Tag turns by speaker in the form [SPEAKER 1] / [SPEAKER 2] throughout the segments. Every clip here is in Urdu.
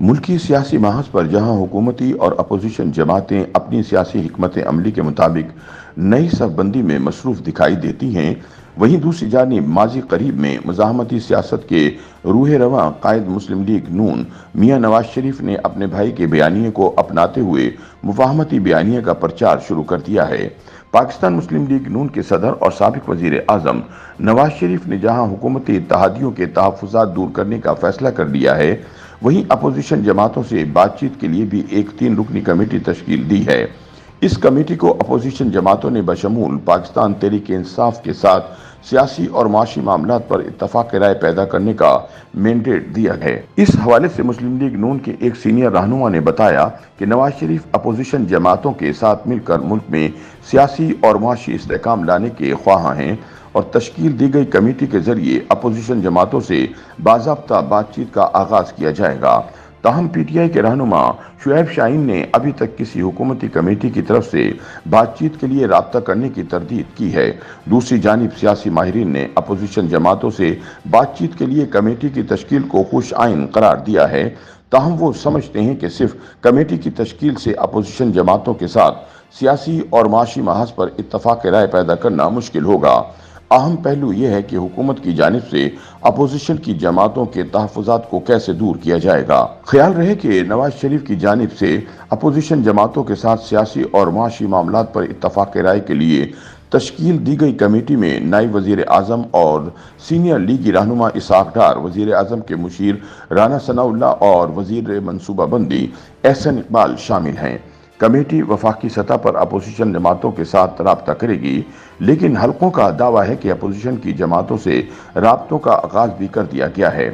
[SPEAKER 1] ملکی سیاسی محاذ پر جہاں حکومتی اور اپوزیشن جماعتیں اپنی سیاسی حکمت عملی کے مطابق نئی صف بندی میں مصروف دکھائی دیتی ہیں، وہیں دوسری جانب ماضی قریب میں مزاحمتی سیاست کے روح رواں قائد مسلم لیگ نون میاں نواز شریف نے اپنے بھائی کے بیانیے کو اپناتے ہوئے مفاہمتی بیانیے کا پرچار شروع کر دیا ہے۔ پاکستان مسلم لیگ نون کے صدر اور سابق وزیر اعظم نواز شریف نے جہاں حکومتی اتحادیوں کے تحفظات دور کرنے کا فیصلہ کر لیا ہے، وہیں اپوزیشن جماعتوں سے بات چیت کے لیے بھی ایک 3 رکنی کمیٹی تشکیل دی ہے۔ اس کمیٹی کو اپوزیشن جماعتوں نے بشمول پاکستان تحریک انصاف کے ساتھ سیاسی اور معاشی معاملات پر اتفاق رائے پیدا کرنے کا مینڈیٹ دیا ہے۔ اس حوالے سے مسلم لیگ نون کے ایک سینئر رہنما نے بتایا کہ نواز شریف اپوزیشن جماعتوں کے ساتھ مل کر ملک میں سیاسی اور معاشی استحکام لانے کے خواہاں ہیں اور تشکیل دی گئی کمیٹی کے ذریعے اپوزیشن جماعتوں سے باضابطہ بات چیت کا آغاز کیا جائے گا۔ تاہم پی ٹی آئی کے رہنما شعیب شاہین نے ابھی تک کسی حکومتی کمیٹی کی طرف سے بات چیت کے لیے رابطہ کرنے کی تردید کی ہے۔ دوسری جانب سیاسی ماہرین نے اپوزیشن جماعتوں سے بات چیت کے لیے کمیٹی کی تشکیل کو خوش آئین قرار دیا ہے، تاہم وہ سمجھتے ہیں کہ صرف کمیٹی کی تشکیل سے اپوزیشن جماعتوں کے ساتھ سیاسی اور معاشی محاذ پر اتفاق رائے پیدا کرنا مشکل ہوگا۔ اہم پہلو یہ ہے کہ حکومت کی جانب سے اپوزیشن کی جماعتوں کے تحفظات کو کیسے دور کیا جائے گا۔ خیال رہے کہ نواز شریف کی جانب سے اپوزیشن جماعتوں کے ساتھ سیاسی اور معاشی معاملات پر اتفاق رائے کے لیے تشکیل دی گئی کمیٹی میں نائب وزیر اعظم اور سینئر لیگی رہنما اسحاق ڈار، وزیر اعظم کے مشیر رانا ثناء اللہ اور وزیر منصوبہ بندی احسن اقبال شامل ہیں۔ کمیٹی وفاقی سطح پر اپوزیشن جماعتوں کے ساتھ رابطہ کرے گی، لیکن حلقوں کا دعویٰ ہے کہ اپوزیشن کی جماعتوں سے رابطوں کا آغاز بھی کر دیا گیا ہے۔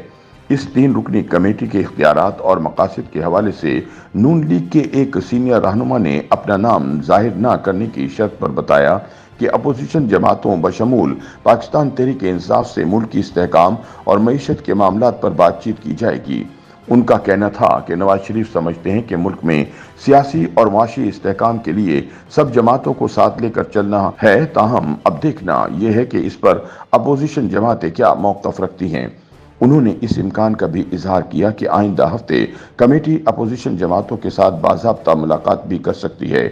[SPEAKER 1] اس 3 رکنی کمیٹی کے اختیارات اور مقاصد کے حوالے سے نون لیگ کے ایک سینئر رہنما نے اپنا نام ظاہر نہ کرنے کی شرط پر بتایا کہ اپوزیشن جماعتوں بشمول پاکستان تحریک انصاف سے ملک کی استحکام اور معیشت کے معاملات پر بات چیت کی جائے گی۔ ان کا کہنا تھا کہ نواز شریف سمجھتے ہیں کہ ملک میں سیاسی اور معاشی استحکام کے لیے سب جماعتوں کو ساتھ لے کر چلنا ہے، تاہم اب دیکھنا یہ ہے کہ اس پر اپوزیشن جماعتیں کیا موقف رکھتی ہیں۔ انہوں نے اس امکان کا بھی اظہار کیا کہ آئندہ ہفتے کمیٹی اپوزیشن جماعتوں کے ساتھ باضابطہ ملاقات بھی کر سکتی ہے۔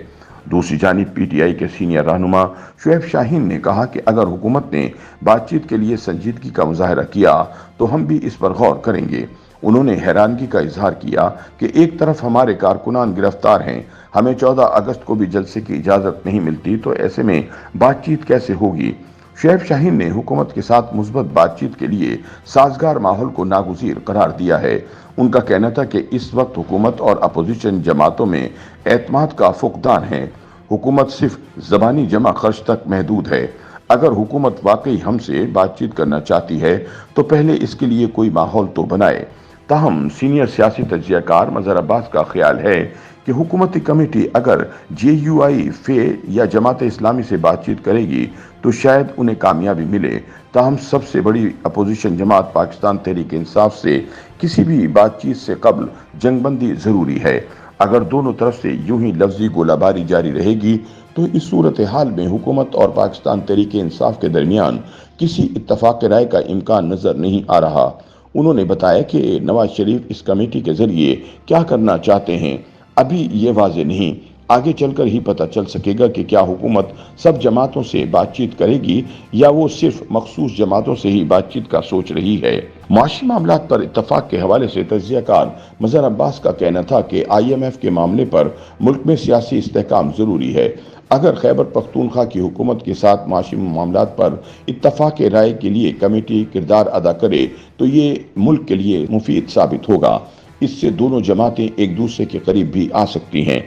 [SPEAKER 1] دوسری جانب پی ٹی آئی کے سینئر رہنما شعیب شاہین نے کہا کہ اگر حکومت نے بات چیت کے لیے سنجیدگی کا مظاہرہ کیا تو ہم بھی اس پر غور کریں گے۔ انہوں نے حیرانگی کا اظہار کیا کہ ایک طرف ہمارے کارکنان گرفتار ہیں، ہمیں 14 اگست کو بھی جلسے کی اجازت نہیں ملتی، تو ایسے میں بات چیت کیسے ہوگی؟ شعیب شاہین نے حکومت کے ساتھ مثبت بات چیت کے لیے سازگار ماحول کو ناگزیر قرار دیا ہے۔ ان کا کہنا تھا کہ اس وقت حکومت اور اپوزیشن جماعتوں میں اعتماد کا فقدان ہے۔ حکومت صرف زبانی جمع خرچ تک محدود ہے۔ اگر حکومت واقعی ہم سے بات چیت کرنا چاہتی ہے تو پہلے اس کے لیے کوئی ماحول تو بنائے۔ تاہم سینئر سیاسی تجزیہ کار مظہر عباس کا خیال ہے کہ حکومتی کمیٹی اگر جے یو آئی، فے یا جماعت اسلامی سے بات چیت کرے گی تو شاید انہیں کامیابی ملے، تاہم سب سے بڑی اپوزیشن جماعت پاکستان تحریک انصاف سے کسی بھی بات چیت سے قبل جنگ بندی ضروری ہے۔ اگر دونوں طرف سے یوں ہی لفظی گولہ باری جاری رہے گی تو اس صورتحال میں حکومت اور پاکستان تحریک انصاف کے درمیان کسی اتفاق رائے کا امکان نظر نہیں آ رہا۔ انہوں نے بتایا کہ نواز شریف اس کمیٹی کے ذریعے کیا کرنا چاہتے ہیں ابھی یہ واضح نہیں، آگے چل کر ہی پتہ چل سکے گا کہ کیا حکومت سب جماعتوں سے بات چیت کرے گی یا وہ صرف مخصوص جماعتوں سے ہی بات چیت کا سوچ رہی ہے۔ معاشی معاملات پر اتفاق کے حوالے سے تجزیہ کار مظہر عباس کا کہنا تھا کہ آئی ایم ایف کے معاملے پر ملک میں سیاسی استحکام ضروری ہے۔ اگر خیبر پختونخوا کی حکومت کے ساتھ معاشی معاملات پر اتفاق رائے کے لیے کمیٹی کردار ادا کرے تو یہ ملک کے لیے مفید ثابت ہوگا۔ اس سے دونوں جماعتیں ایک دوسرے کے قریب بھی آ سکتی ہیں۔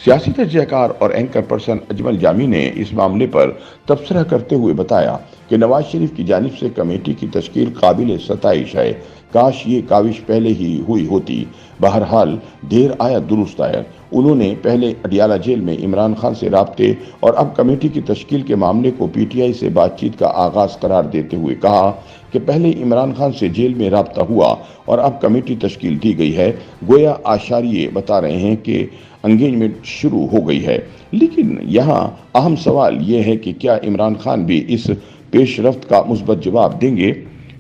[SPEAKER 1] سیاسی تجزیہ کار اور اینکر پرسن اجمل جامی نے اس معاملے پر تبصرہ کرتے ہوئے بتایا کہ نواز شریف کی جانب سے کمیٹی کی تشکیل قابل ستائش ہے، کاش یہ کاوش پہلے ہی ہوئی ہوتی۔ بہرحال دیر آیا درست آیا۔ انہوں نے پہلے اڈیالہ جیل میں عمران خان سے رابطے اور اب کمیٹی کی تشکیل کے معاملے کو پی ٹی آئی سے بات چیت کا آغاز قرار دیتے ہوئے کہا کہ پہلے عمران خان سے جیل میں رابطہ ہوا اور اب کمیٹی تشکیل دی گئی ہے، گویا آشاریے بتا رہے ہیں کہ انگیجمنٹ شروع ہو گئی ہے۔ لیکن یہاں اہم سوال یہ ہے کہ کیا عمران خان بھی اس پیش رفت کا مثبت جواب دیں گے؟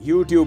[SPEAKER 2] YouTube